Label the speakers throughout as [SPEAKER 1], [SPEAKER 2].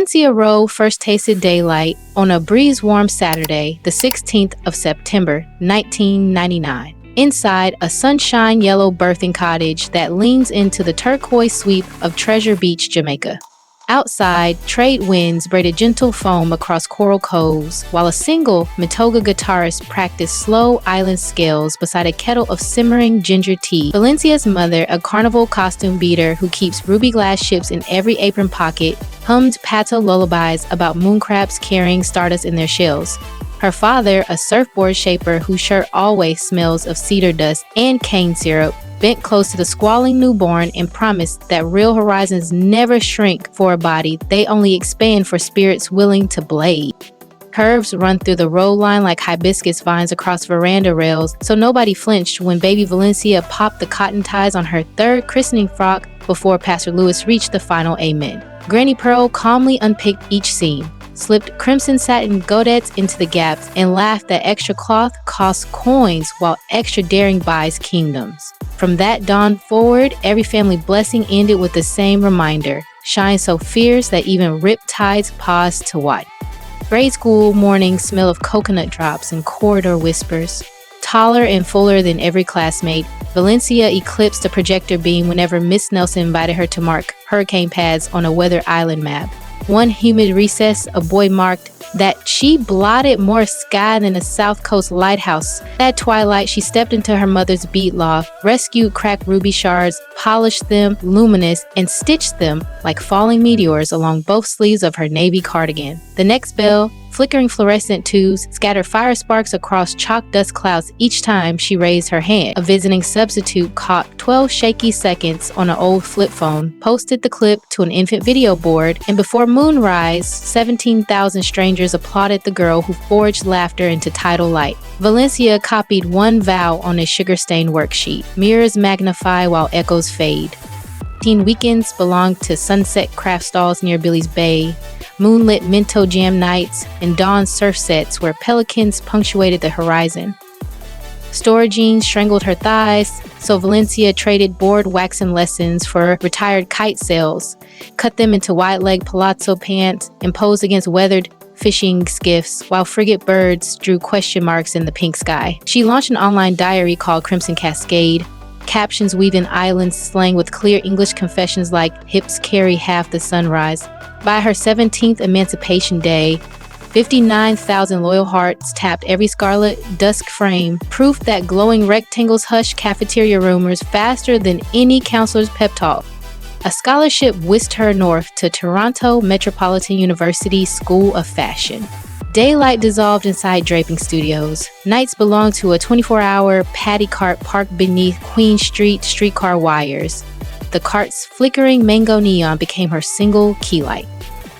[SPEAKER 1] Valencia Rowe first tasted daylight on a breeze-warm Saturday, the 16th of September, 1999. Inside a sunshine yellow birthing cottage that leans into the turquoise sweep of Treasure Beach, Jamaica. Outside, trade winds braided gentle foam across coral coves, while a single Matoga guitarist practiced slow island scales beside a kettle of simmering ginger tea. Valencia's mother, a carnival costume beater who keeps ruby glass ships in every apron pocket, hummed pato lullabies about moon crabs carrying stardust in their shells. Her father, a surfboard shaper whose shirt always smells of cedar dust and cane syrup, bent close to the squalling newborn and promised that real horizons never shrink for a body, they only expand for spirits willing to blade. Curves run through the row line like hibiscus vines across veranda rails, so nobody flinched when baby Valencia popped the cotton ties on her third christening frock before Pastor Lewis reached the final amen. Granny Pearl calmly unpicked each seam, slipped crimson satin godettes into the gaps, and laughed that extra cloth costs coins while extra daring buys kingdoms. From that dawn forward, every family blessing ended with the same reminder: shine so fierce that even riptides pause to watch. Grade school mornings smell of coconut drops and corridor whispers. Taller and fuller than every classmate, Valencia eclipsed the projector beam whenever Miss Nelson invited her to mark hurricane paths on a weather island map. One humid recess, a boy marked that she blotted more sky than a South Coast lighthouse. At twilight, she stepped into her mother's bead loft, rescued cracked ruby shards, polished them luminous, and stitched them like falling meteors along both sleeves of her navy cardigan. The next bell, flickering fluorescent tubes, scattered fire sparks across chalk dust clouds each time she raised her hand. A visiting substitute caught 12 shaky seconds on an old flip phone, posted the clip to an infant video board, and before moonrise, 17,000 strangers applauded the girl who forged laughter into tidal light. Valencia copied one vowel on a sugar-stained worksheet. Mirrors magnify while echoes fade. Teen weekends belonged to sunset craft stalls near Billy's Bay, moonlit Minto Jam nights, and dawn surf sets where pelicans punctuated the horizon. Store jeans strangled her thighs, so Valencia traded board waxing lessons for retired kite sails, cut them into wide-leg palazzo pants, and posed against weathered fishing skiffs while frigate birds drew question marks in the pink sky. She launched an online diary called Crimson Cascade, captions weaving island slang with clear English confessions like hips carry half the sunrise. By her 17th Emancipation Day, 59,000 loyal hearts tapped every scarlet dusk frame, proof that glowing rectangles hushed cafeteria rumors faster than any counselor's pep talk. A scholarship whisked her north to Toronto Metropolitan University School of Fashion. Daylight dissolved inside draping studios. Nights belonged to a 24-hour paddy cart parked beneath Queen Street streetcar wires. The cart's flickering mango neon became her single key light.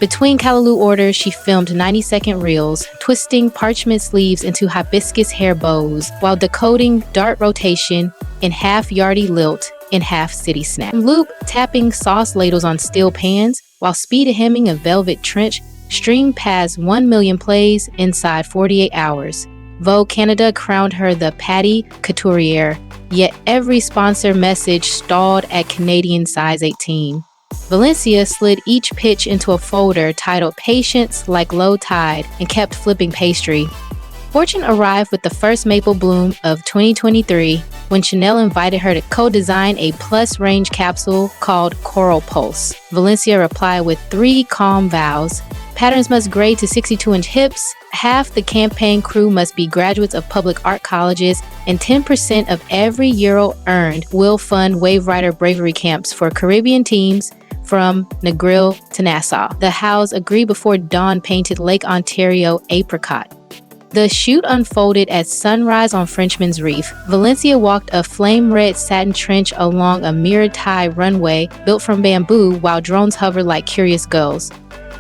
[SPEAKER 1] Between Callaloo orders, she filmed 90-second reels, twisting parchment sleeves into hibiscus hair bows while decoding dart rotation in half-yardie lilt in half-city snap. Loop tapping sauce ladles on steel pans while speed hemming a velvet trench streamed past 1 million plays inside 48 hours. Vogue Canada crowned her the Patty Couturier, yet every sponsor message stalled at Canadian size 18. Valencia slid each pitch into a folder titled Patience Like Low Tide and kept flipping pastry. Fortune arrived with the first maple bloom of 2023 when Chanel invited her to co-design a plus-range capsule called Coral Pulse. Valencia replied with 3 calm vows. Patterns must grade to 62-inch hips, half the campaign crew must be graduates of public art colleges, and 10% of every euro earned will fund Wave Rider bravery camps for Caribbean teams from Negril to Nassau. The Hows agreed before dawn painted Lake Ontario apricot. The shoot unfolded at sunrise on Frenchman's Reef. Valencia walked a flame-red satin trench along a mirror-tie runway built from bamboo while drones hovered like curious gulls.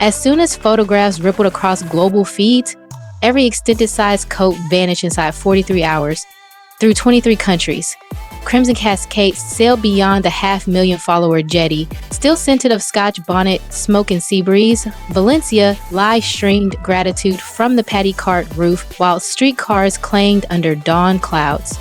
[SPEAKER 1] As soon as photographs rippled across global feeds, every extended-size coat vanished inside 43 hours through 23 countries. Crimson Cascade sailed beyond the 500,000-follower jetty, still scented of Scotch bonnet, smoke, and sea breeze. Valencia live-streamed gratitude from the paddy cart roof while streetcars clanged under dawn clouds.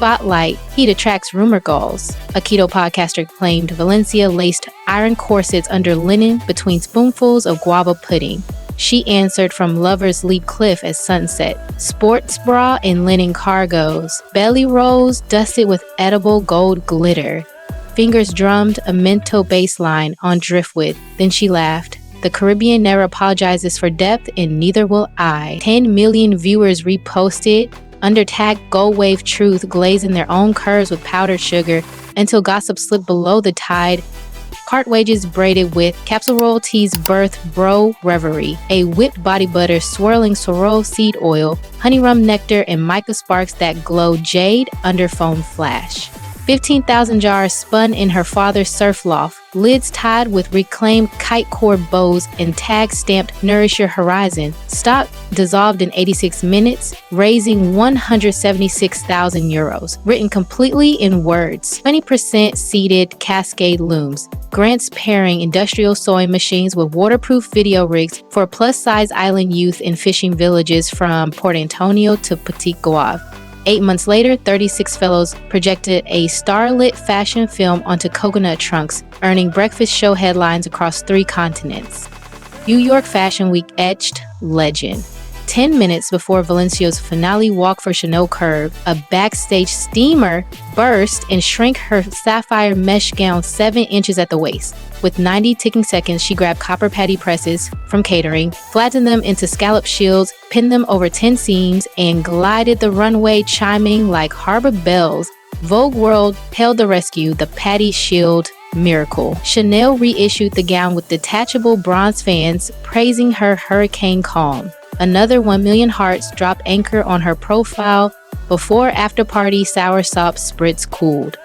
[SPEAKER 1] Spotlight, heat attracts rumor gulls. A keto podcaster claimed Valencia laced iron corsets under linen between spoonfuls of guava pudding. She answered from lovers leap cliff at sunset. Sports bra in linen cargos. Belly rolls dusted with edible gold glitter. Fingers drummed a mental bass line on driftwood. Then she laughed. The Caribbean never apologizes for depth, and neither will I. 10 million viewers reposted. Under tag Gold Wave Truth glazing their own curves with powdered sugar until gossip slipped below the tide. Cart wages braided with capsule royalties birth bro reverie. A whipped body butter swirling sorrel seed oil, honey rum nectar, and mica sparks that glow jade under foam flash. 15,000 jars spun in her father's surf loft, lids tied with reclaimed kite cord bows and tag stamped Nourish Your Horizon. Stock dissolved in 86 minutes, raising 176,000 euros. Written completely in words. 20% seated cascade looms. Grants pairing industrial sewing machines with waterproof video rigs for plus-size island youth in fishing villages from Port Antonio to Petit Goave. 8 months later, 36 fellows projected a starlit fashion film onto coconut trunks, earning breakfast show headlines across 3 continents. New York Fashion Week etched legend. 10 minutes before Valencia's finale walk for Chanel Curve, a backstage steamer burst and shrank her sapphire mesh gown 7 inches at the waist. With 90 ticking seconds, she grabbed copper patty presses from catering, flattened them into scallop shields, pinned them over 10 seams, and glided the runway chiming like harbor bells. Vogue World hailed the rescue, the patty shield miracle. Chanel reissued the gown with detachable bronze fans, praising her hurricane calm. Another 1 million hearts dropped anchor on her profile before after-party soursop spritz cooled.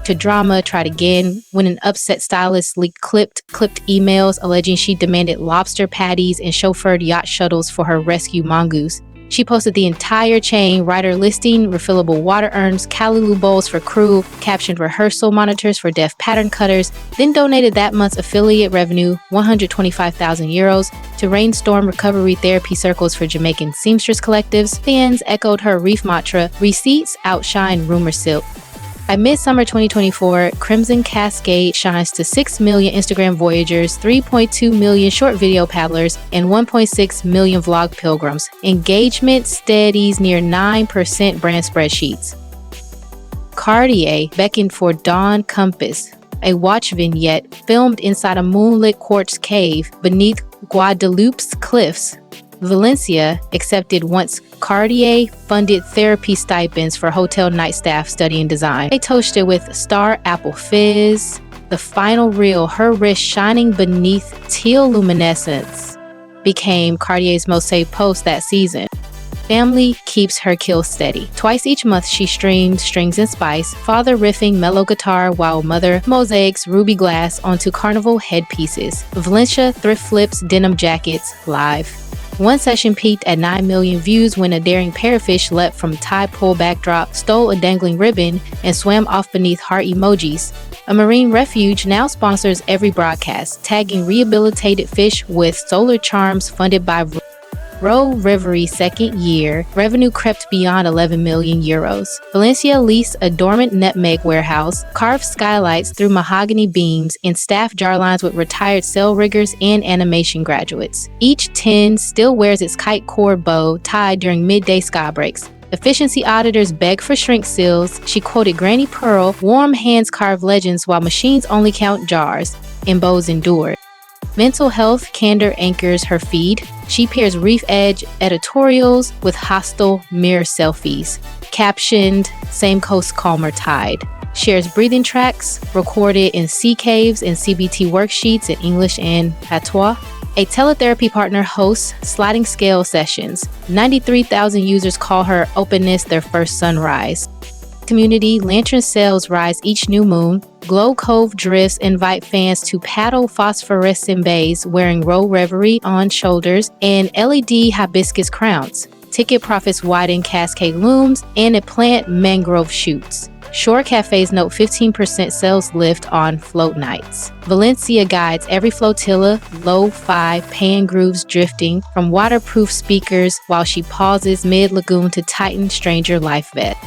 [SPEAKER 1] To drama, tried again when an upset stylist leaked clipped emails alleging she demanded lobster patties and chauffeured yacht shuttles for her rescue mongoose. She posted the entire chain, rider listing, refillable water urns, callaloo bowls for crew, captioned rehearsal monitors for deaf pattern cutters, then donated that month's affiliate revenue, 125,000 euros, to rainstorm recovery therapy circles for Jamaican seamstress collectives. Fans echoed her reef mantra, receipts outshine rumor silk. By midsummer 2024, Crimson Cascade shines to 6 million Instagram voyagers, 3.2 million short video paddlers, and 1.6 million vlog pilgrims. Engagement steadies near 9% brand spreadsheets. Cartier beckoned for Dawn Compass, a watch vignette filmed inside a moonlit quartz cave beneath Guadeloupe's cliffs. Valencia accepted once Cartier-funded therapy stipends for hotel night staff studying design. They toasted with Star Apple Fizz. The final reel, her wrist shining beneath teal luminescence, became Cartier's most saved post that season. Family keeps her kill steady. Twice each month she streams Strings and Spice, father riffing mellow guitar while mother mosaics ruby glass onto carnival headpieces. Valencia thrift flips denim jackets live. One session peaked at 9 million views when a daring parrotfish leapt from tide pool backdrop, stole a dangling ribbon, and swam off beneath heart emojis. A marine refuge now sponsors every broadcast, tagging rehabilitated fish with solar charms funded by Rowe Reverie second year. Revenue crept beyond 11 million euros. Valencia leased a dormant nutmeg warehouse, carved skylights through mahogany beams, and staffed jar lines with retired cell riggers and animation graduates. Each 10 still wears its kite cord bow tied during midday sky breaks. Efficiency auditors beg for shrink seals. She quoted Granny Pearl, warm hands carve legends while machines only count jars, and bows endure. Mental health candor anchors her feed. She pairs reef edge editorials with hostile mirror selfies. Captioned, Same Coast Calmer Tide. Shares breathing tracks recorded in sea caves and CBT worksheets in English and patois. A teletherapy partner hosts sliding scale sessions. 93,000 users call her openness their first sunrise. Community lantern sails rise each new moon. Glow Cove drifts invite fans to paddle phosphorescent bays wearing Rowe Reverie on shoulders and LED hibiscus crowns. Ticket profits widen cascade looms and a plant mangrove shoots. Shore cafes note 15% sales lift on float nights. Valencia guides every flotilla, lo-fi pan grooves drifting from waterproof speakers while she pauses mid-lagoon to tighten stranger life vest.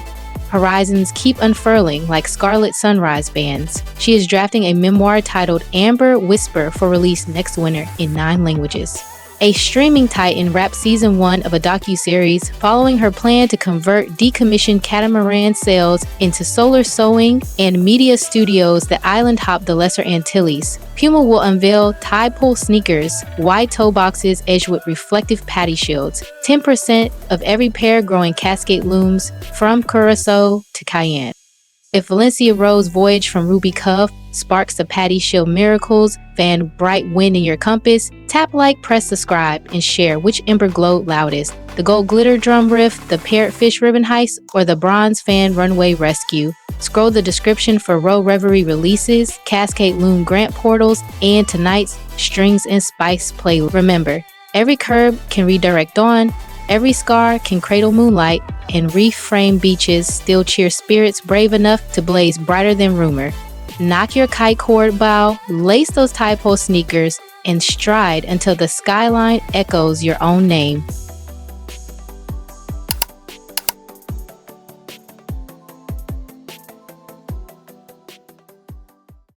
[SPEAKER 1] Horizons keep unfurling like scarlet sunrise bands. She is drafting a memoir titled Amber Whisper for release next winter in 9 languages. A streaming titan wrapped season 1 of a docuseries following her plan to convert decommissioned catamaran sails into solar sewing and media studios that island hop the Lesser Antilles. Puma will unveil tie pull sneakers, wide toe boxes edged with reflective patty shields, 10% of every pair growing cascade looms from Curacao to Cayenne. If Valencia Rowe's voyage from Ruby Cuff sparks the patty shield miracles, fan bright wind in your compass, tap like, press subscribe, and share which ember glowed loudest. The gold glitter drum riff, the parrotfish ribbon heist, or the bronze fan runway rescue. Scroll the description for Rowe Reverie releases, Cascade Loom grant portals, and tonight's Strings and Spice play. Remember, every curb can redirect dawn, every scar can cradle moonlight, and reef-framed beaches still cheer spirits brave enough to blaze brighter than rumor. Knock your kite cord bow, lace those tie pole sneakers, and stride until the skyline echoes your own name.